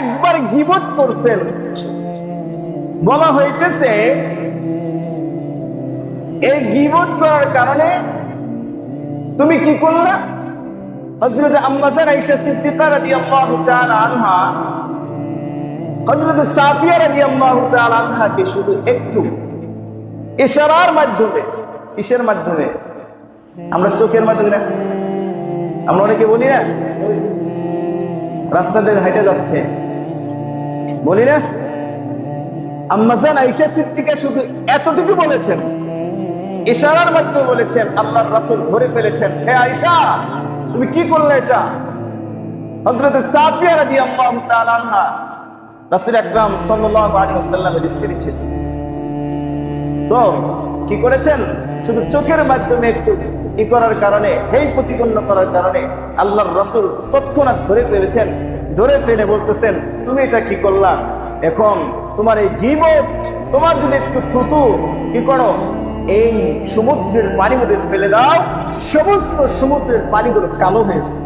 একবার গীবত করছেন। বলা হইতেছে এই গীবত করার কারণে তুমি কি করলা? হযরত আম্মা জান আয়েশা সিদ্দিকা রাদিয়াল্লাহু তাআলা আনহা হযরত সাফিয়া রাদিয়াল্লাহু তাআলা আনহাকে শুধু একটু ইশারার মাধ্যমে, কিসের মাধ্যমে? আমরা চোখের মাধ্যমে না, আমরা অনেকে বলি না, রাস্তা দিয়ে হেঁটে যাচ্ছে বলি না, আম্মা জান আয়েশা সিদ্দিকা শুধু এতটুকু বলেছেন, ইশারার মাধ্যমে বলেছেন, আল্লাহর রাসূল ধরে ফেলেছেন, হে আয়েশা তুমি কি করলে এটা? হযরত সাফিয়া রাদিয়াল্লাহু তাআলা আনহা রাসূল আকরাম সাল্লাল্লাহু আলাইহি ওয়াসাল্লামের স্ত্রী ছিলেন। তো কি করেছেন? শুধু চোখের মাধ্যমে একটু ই করার কারণে, এই প্রতিপন্ন করার কারণে আল্লাহর রাসূল তৎক্ষণাৎ ধরে ফেলেছেন। ধরে ফেলে বলতেছেন, তুমি এটা কি করলা? এখন তোমার এই গীবত, তোমার যদি একটু থুতু কি করো, এই সমুদ্রের পানির মধ্যে ফেলে দাও, সমস্ত সমুদ্রের পানিগুলো কালো হয়ে যায়।